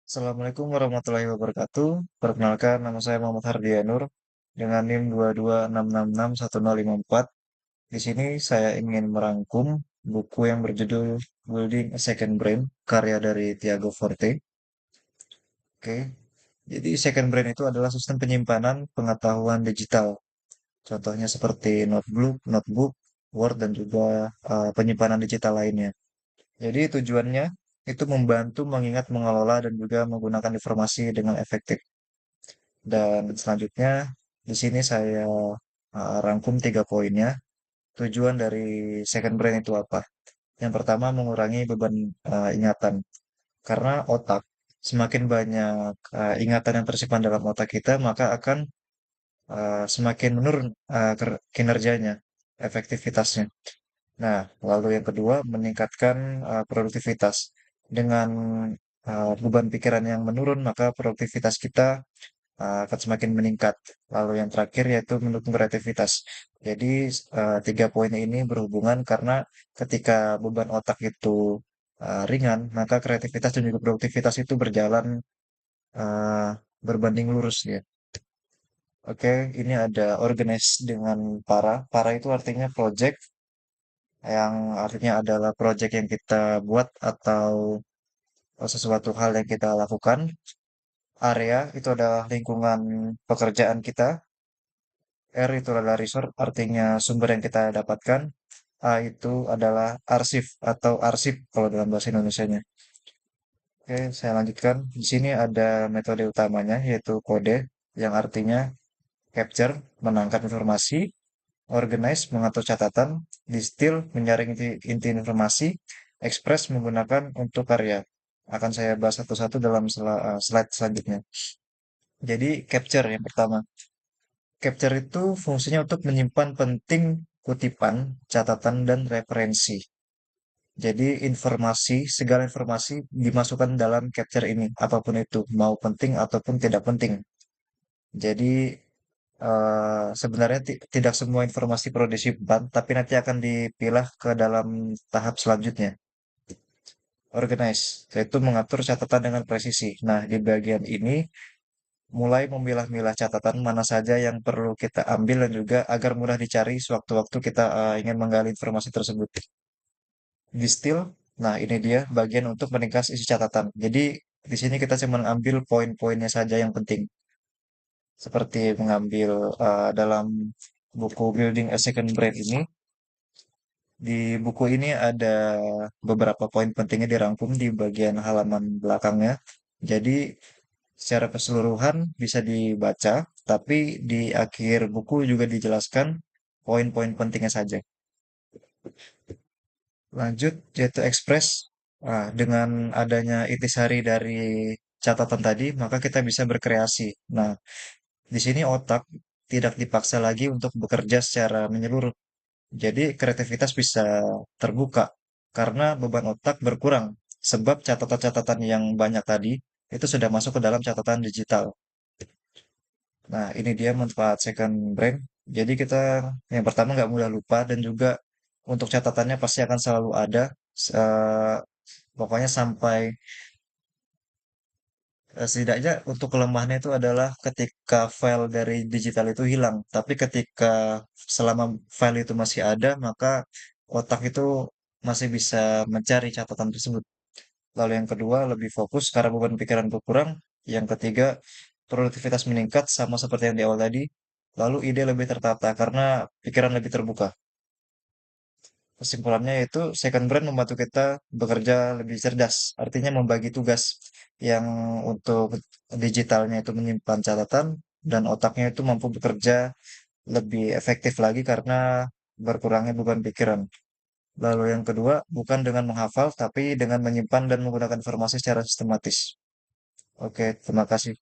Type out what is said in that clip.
Assalamualaikum warahmatullahi wabarakatuh. Perkenalkan, nama saya Muhammad Hardianur dengan NIM 226661054. Di sini saya ingin merangkum buku yang berjudul Building a Second Brain, karya dari Tiago Forte. Oke, jadi Second Brain itu adalah sistem penyimpanan pengetahuan digital. Contohnya seperti notebook, Word, dan juga penyimpanan digital lainnya. Jadi tujuannya itu membantu mengingat, mengelola, dan juga menggunakan informasi dengan efektif. Dan selanjutnya di sini saya rangkum 3 poinnya. Tujuan dari second brain itu apa? Yang pertama mengurangi beban ingatan. Karena otak semakin banyak ingatan yang tersimpan dalam otak kita, maka akan semakin menurun kinerjanya, efektivitasnya. Nah, lalu yang kedua meningkatkan produktivitas. Dengan beban pikiran yang menurun, maka produktivitas kita akan semakin meningkat. Lalu yang terakhir yaitu mendukung kreativitas. Jadi 3 poin ini berhubungan karena ketika beban otak itu ringan, maka kreativitas dan juga produktivitas itu berjalan uh, berbanding lurus ya. Oke, ini ada organize dengan para. Para itu artinya project, yang artinya adalah project yang kita buat atau sesuatu hal yang kita lakukan. Area itu adalah lingkungan pekerjaan kita. R itu adalah resource, artinya sumber yang kita dapatkan. A itu adalah arsip atau arsip kalau dalam bahasa Indonesianya. Oke, saya lanjutkan. Di sini ada metode utamanya yaitu kode yang artinya capture, menangkap informasi, organize, mengatur catatan, distill, menyaring inti informasi, express, menggunakan untuk karya. Akan saya bahas satu-satu dalam slide selanjutnya. Jadi capture yang pertama. Capture itu fungsinya untuk menyimpan penting kutipan, catatan, dan referensi. Jadi segala informasi dimasukkan dalam capture ini, apapun itu, mau penting ataupun tidak penting. Jadi sebenarnya tidak semua informasi perlu disimpan, tapi nanti akan dipilah ke dalam tahap selanjutnya. Organize, yaitu mengatur catatan dengan presisi. Nah, di bagian ini mulai memilah-milah catatan mana saja yang perlu kita ambil dan juga agar mudah dicari sewaktu-waktu kita ingin menggali informasi tersebut. Distill, nah ini dia bagian untuk meringkas isi catatan. Jadi di sini kita cuma ambil poin-poinnya saja yang penting. Seperti mengambil dalam buku Building a Second Brain ini, di buku ini ada beberapa poin pentingnya dirangkum di bagian halaman belakangnya. Jadi secara keseluruhan bisa dibaca, tapi di akhir buku juga dijelaskan poin-poin pentingnya saja. Lanjut, yaitu Express. Nah, dengan adanya intisari dari catatan tadi, maka kita bisa berkreasi. Nah, di sini otak tidak dipaksa lagi untuk bekerja secara menyeluruh. Jadi kreativitas bisa terbuka karena beban otak berkurang. Sebab catatan-catatan yang banyak tadi itu sudah masuk ke dalam catatan digital. Nah, ini dia manfaat second brain. Jadi kita yang pertama nggak mudah lupa dan juga untuk catatannya pasti akan selalu ada. Pokoknya sampai setidaknya untuk kelemahannya itu adalah ketika file dari digital itu hilang. Tapi ketika selama file itu masih ada, maka otak itu masih bisa mencari catatan tersebut. Lalu yang kedua, lebih fokus karena beban pikiran berkurang. Yang ketiga, produktivitas meningkat sama seperti yang di awal tadi. Lalu ide lebih tertata karena pikiran lebih terbuka. Kesimpulannya yaitu second brain membantu kita bekerja lebih cerdas. Artinya membagi tugas yang untuk digitalnya itu menyimpan catatan dan otaknya itu mampu bekerja lebih efektif lagi karena berkurangnya beban pikiran. Lalu yang kedua, bukan dengan menghafal, tapi dengan menyimpan dan menggunakan informasi secara sistematis. Oke, terima kasih.